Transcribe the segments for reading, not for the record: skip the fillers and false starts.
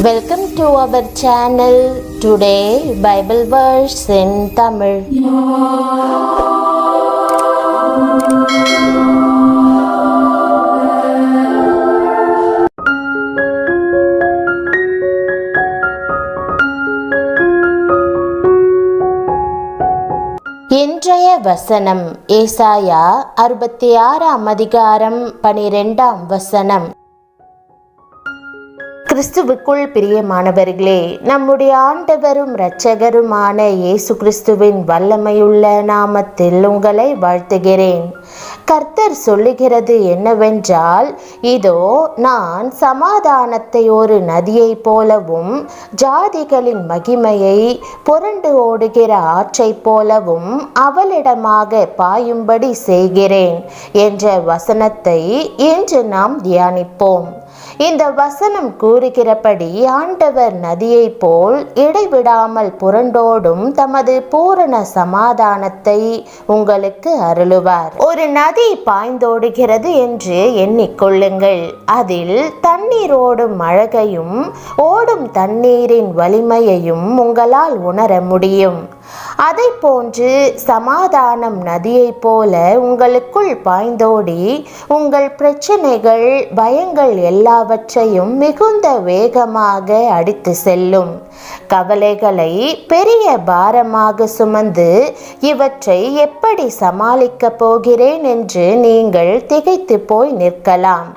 Welcome to our channel. Today Bible verse in Tamil. இன்றைய வசனம் ஏசாயா 66 அதிகாரம் 12 வசனம். கிறிஸ்துவுக்குள் பிரியமானவர்களே, நம்முடைய ஆண்டவரும் இரட்சகருமான இயேசு கிறிஸ்துவின் வல்லமையுள்ள நாமத்தில் உங்களை வாழ்த்துகிறேன். கர்த்தர் சொல்லுகிறது என்னவென்றால், இதோ நான் சமாதானத்தை ஒரு நதியைப் போலவும் ஜாதிகளின் மகிமையை புரண்டு ஓடுகிற ஆற்றைப் போலவும் அவளிடமாக பாயும்படி செய்கிறேன் என்ற வசனத்தை இன்று நாம் தியானிப்போம். இந்த வசனம் கூறுகிறபடி ஆண்டவர் நதியைப் போல் இடைவிடாமல் புரண்டோடும் தமது பூரண சமாதானத்தை உங்களுக்கு அருளுவார். ஒரு நதி பாய்ந்தோடுகிறது என்று எண்ணிக்கொள்ளுங்கள். அதில் தண்ணீர் ஓடும் அழகையும் ஓடும் தண்ணீரின் வலிமையையும் உங்களால் உணர முடியும். அதை போன்று சமாதானம் நதியைப் போல உங்களுக்குள் பாய்ந்தோடி உங்கள் பிரச்சனைகள், பயங்கள் எல்லாவற்றையும் மிகுந்த வேகமாக அடித்து செல்லும். கவலைகளை பெரிய பாரமாக சுமந்து இவற்றை எப்படி சமாளிக்கப் போகிறேன் என்று நீங்கள் திகைத்து போய் நிற்கலாம்.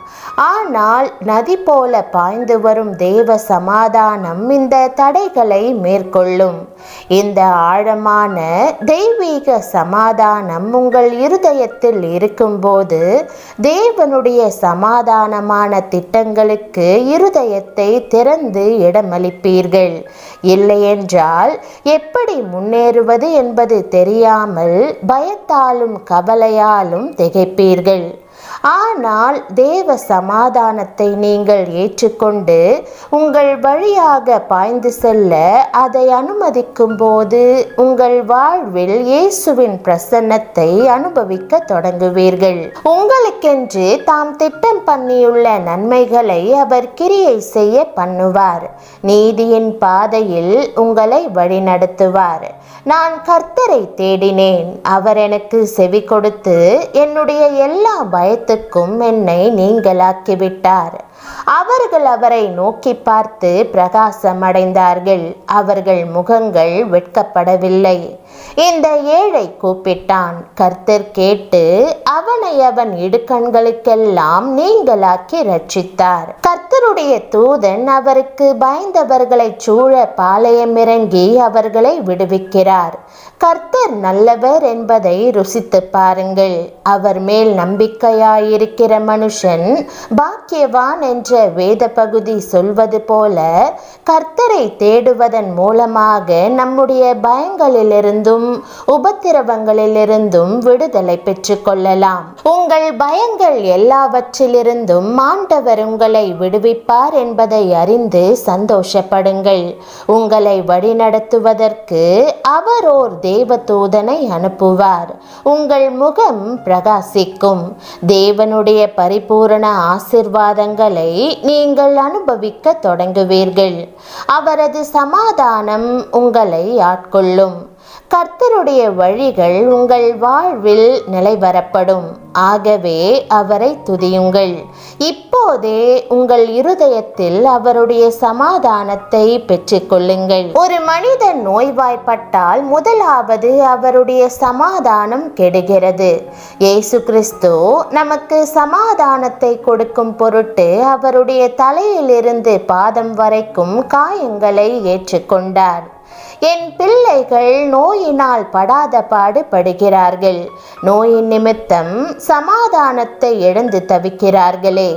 ஆனால் நதி போல பாய்ந்து வரும் தேவ சமாதானம் இந்த தடைகளை மேற்கொள்ளும். இந்த ஆழமான தெய்வீக சமாதானம் உங்கள் இருதயத்தில் இருக்கும்போது தேவனுடைய சமாதானமான திட்டங்களுக்கு இருதயத்தை திறந்து இடமளிப்பீர்கள். இல்லையென்றால் எப்படி முன்னேறுவது என்பது தெரியாமல் பயத்தாலும் கவலையாலும் திகைப்பீர்கள். ஆனால் தேவ சமாதானத்தை நீங்கள் ஏற்றுக்கொண்டு உங்கள் வழியாக பாய்ந்து செல்ல அதை அனுமதிக்கும் போது உங்கள் வாழ்வில் இயேசுவின் பிரசன்னத்தை அனுபவிக்க தொடங்குவீர்கள். உங்களுக்கென்று தாம் திட்டம் பண்ணியுள்ள நன்மைகளை அவர் கிரியை செய்ய பண்ணுவார். நீதியின் பாதையில் உங்களை வழிநடத்துவார். நான் கர்த்தரை தேடினேன், அவர் எனக்கு செவி கொடுத்து என்னுடைய எல்லா பயத்துக்கும் என்னை நீங்களாக்கிவிட்டார். அவர்கள் அவரை நோக்கி பார்த்து பிரகாசம் அடைந்தார்கள். அவர்கள் முகங்கள் வெட்கப்படவில்லை. இந்த ஏழை கூப்பிட்டான். கர்த்தர் கேட்டு அவனை அவன் இடுக்கண்களுக்கெல்லாம் நீங்களாக்கி ரட்சித்தார். கர்த்தருடைய தூதன் அவருக்கு பயந்தவர்களை சூழ பாளையமிறங்கி அவர்களை விடுவிக்கிறார். கர்த்தர் நல்லவர் என்பதை ருசித்து பாருங்கள். அவர் மேல் நம்பிக்கையாயிருக்கிற மனுஷன் பாக்கியவான் என்ற வேத பகுதி சொல்வது போல கர்த்தரை தேடுவதன் மூலமாக நம்முடைய பயங்களிலிருந்தும் உபத்திரவங்களிலிருந்தும் விடுதலை பெற்று கொள்ளலாம். உங்கள் பயங்கள் எல்லாவற்றிலிருந்தும் ஆண்டவர் உங்களை விடுவிப்பார் என்பதை அறிந்து சந்தோஷப்படுங்கள். உங்களை வழிநடத்துவதற்கு அவர் ஓர் தேவதூதனை அனுப்புவார். உங்கள் முகம் பிரகாசிக்கும். தேவனுடைய பரிபூரண ஆசீர்வாதங்களை நீங்கள் அனுபவிக்க தொடங்குவீர்கள். அவரது சமாதானம் உங்களை ஆட்கொள்ளும். கர்த்தருடைய வழிகள் உங்கள் வாழ்வில் நிலைவரப்படும். ஆகவே அவரை துதியுங்கள். இப்போதே உங்கள் இருதயத்தில் அவருடைய சமாதானத்தை பெற்றுக்கொள்ளுங்கள். ஒரு மனிதன் நோய்வாய்ப்பட்டால் முதலாவது அவருடைய சமாதானம் கெடுகிறது. இயேசு கிறிஸ்து நமக்கு சமாதானத்தை கொடுக்கும் பொருட்டு அவருடைய தலையிலிருந்து பாதம் வரைக்கும் காயங்களை ஏற்றுக்கொண்டார். என் பிள்ளைகள் நோயினால் படாத பாடு படுகிறார்கள். நோயின் நிமித்தம் சமாதானத்தை இழந்து தவிக்கிறார்களே.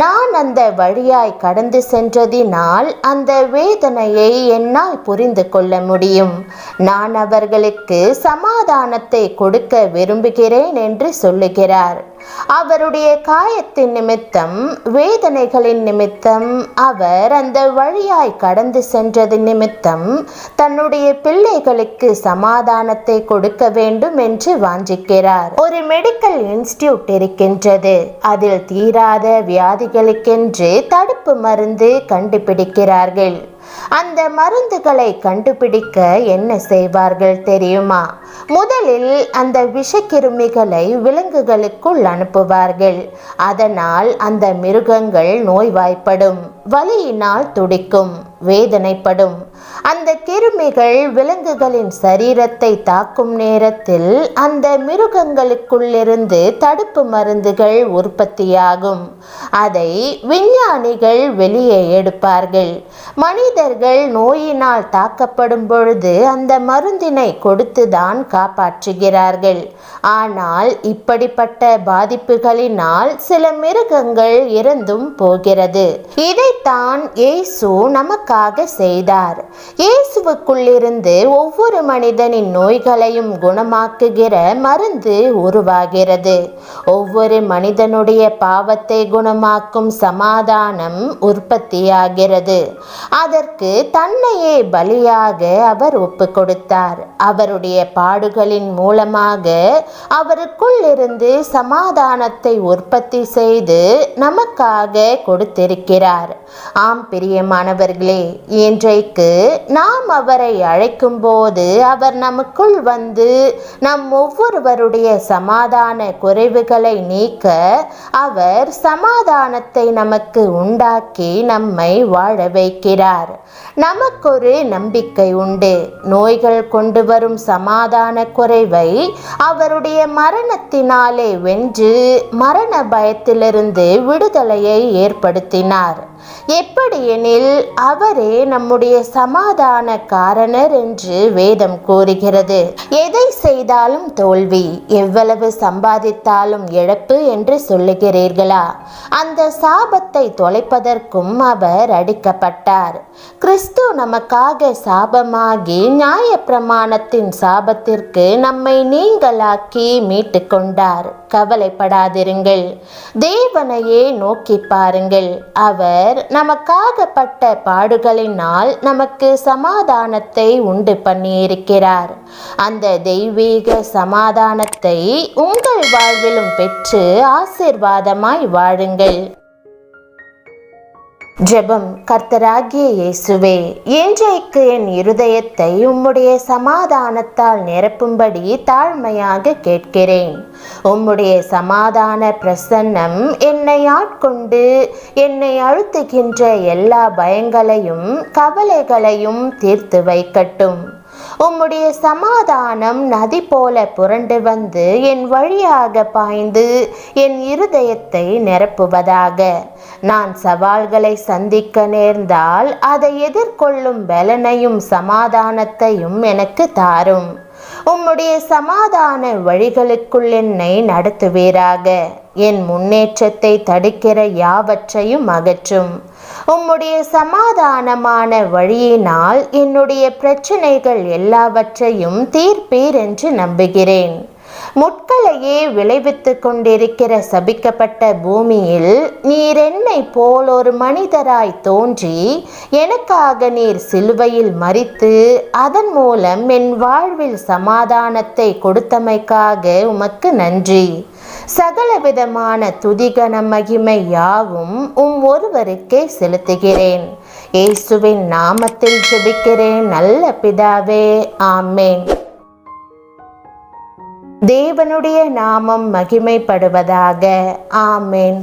நான் அந்த வழியாய் கடந்து சென்றதினால் அந்த வேதனையை என்னால் புரிந்து கொள்ள முடியும். நான் அவர்களுக்கு சமாதானத்தை கொடுக்க விரும்புகிறேன் என்று சொல்லுகிறார். அவருடைய காயத்தின் நிமித்தம், வேதனைகளின் நிமித்தம், அவர் அந்த வழியாய் கடந்து சென்றது நிமித்தம் தன்னுடைய பிள்ளைகளுக்கு சமாதானத்தை கொடுக்க வேண்டும் என்று வாஞ்சிக்கிறார். ஒரு மெடிக்கல் இன்ஸ்டிடியூட் இருக்கின்றது. அதில் தீராத வியாதிகளுக்கென்று தடுப்பு மருந்து கண்டுபிடிக்கிறார்கள். அந்த மருந்துகளை கண்டுபிடிக்க என்ன செய்வார்கள் தெரியுமா? முதலில் அந்த விஷக்கிருமிகளை விலங்குகளுக்குள் அனுப்புவார்கள். அதனால் அந்த மிருகங்கள் நோய்வாய்ப்படும், வலியினால் துடிக்கும், வேதனைப்படும். அந்த கிருமிகள் விலங்குகளின் சரீரத்தை தாக்கும் நேரத்தில் அந்த மிருகங்களுக்குள்ளிருந்து தடுப்பு மருந்துகள் உற்பத்தியாகும். அதை விஞ்ஞானிகள் வெளியே எடுப்பார்கள். மனிதர்கள் நோயினால் தாக்கப்படும் பொழுது அந்த மருந்தினை கொடுத்துதான் காப்பாற்றுகிறார்கள். ஆனால் இப்படிப்பட்ட பாதிப்புகளினால் சில மிருகங்கள் இறந்தும் போகிறது. இதைத்தான் இயேசு நமக்காக செய்தார். இயேசுவுக்குள்ளிருந்து ஒவ்வொரு மனிதனின் நோய்களையும் குணமாக்குகிற மருந்து உருவாகிறது. ஒவ்வொரு மனிதனுடைய பாவத்தை குணமாக்கும் சமாதானம் உற்பத்தியாகிறது. அதற்கு தன்னையே பலியாக அவர் ஒப்பு கொடுத்தார். அவருடைய பாடுகளின் மூலமாக அவருக்குள் இருந்து சமாதானத்தை உற்பத்தி செய்து நமக்காக கொடுத்திருக்கிறார். ஆம் பிரியமானவர்களே, இன்றைக்கு நாம் அவரை அழைக்கும் போது அவர் நமக்குள் வந்து நம் ஒவ்வொருவருடைய சமாதான குறைவுகளை நீக்க அவர் சமாதானத்தை நமக்கு உண்டாக்கி நம்மை வாழ வைக்கிறார். நமக்கொரு நம்பிக்கை உண்டு. நோய்கள் கொண்டு வரும் சமாதான குறைவை அவருடைய மரணத்தினாலே வென்று மரண பயத்திலிருந்து விடுதலையை ஏற்படுத்தினார். எப்படியெனில் அவரே நம்முடைய சமாதான காரணர் என்று வேதம் கூறுகிறது. எதை செய்தாலும் தோல்வி, எவ்வளவு சம்பாதித்தாலும் இழப்பு என்று சொல்லுகிறீர்களா? அந்த சாபத்தை தொலைப்பதற்கும் அவர் அடிக்கப்பட்டார். கிறிஸ்து நமக்காக சாபமாகி நியாயப்பிரமாணத்தின் சாபத்திற்கு நம்மை நீங்களாக்கி மீட்டு கொண்டார். கவலைப்படாதிருங்கள், தேவனையே நோக்கி பாருங்கள். அவர் நமக்காக பட்ட பாடுகளினால் நமக்கு சமாதானத்தை உண்டு பண்ணியிருக்கிறார். அந்த தெய்வீக சமாதானத்தை உங்கள் வாழ்விலும் பெற்று ஆசீர்வாதமாய் வாழுங்கள். ஜெபம். கர்த்தராகிய இயேசுவே, இன்றைக்கு என் இருதயத்தை உம்முடைய சமாதானத்தால் நிரப்பும்படி தாழ்மையாக கேட்கிறேன். உம்முடைய சமாதான பிரசன்னம் என்னை ஆட்கொண்டு என்னை அழுத்துகின்ற எல்லா பயங்களையும் கவலைகளையும் தீர்த்து வைக்கட்டும். உம்முடைய சமாதானம் நதி போல புரண்டு வந்து என் வழியாக பாய்ந்து என் இருதயத்தை நிரப்புவதாக. நான் சவால்களை சந்திக்க நேர்ந்தால் அதை எதிர்கொள்ளும் பலனையும் சமாதானத்தையும் எனக்கு தாரும். உம்முடைய சமாதான வழிகளுக்குள் என்னை நடத்துவீராக. என் முன்னேற்றத்தை தடுக்கிற யாவற்றையும் அகற்றும். உம்முடைய சமாதானமான வழியினால் என்னுடைய பிரச்சனைகள் எல்லாவற்றையும் தீர்ப்பீர் என்று நம்புகிறேன். முட்களையே விளைவித்து கொண்டிருக்கிற சபிக்கப்பட்ட பூமியில் நீர் என்னை போல் ஒரு மனிதராய் தோன்றி எனக்காக நீர் சிலுவையில் மரித்து அதன் மூலம் என் வாழ்வில் சமாதானத்தை கொடுத்தமைக்காக உமக்கு நன்றி. சகலவிதமான துதிகன மகிமை யாவும் ஒருவருக்கே செலுத்துகிறேன். இயேசுவின் நாமத்தில் ஜெபிக்கிறேன் நல்ல பிதாவே, ஆமென். தேவனுடைய நாமம் மகிமைப்படுவதாக. ஆமென்.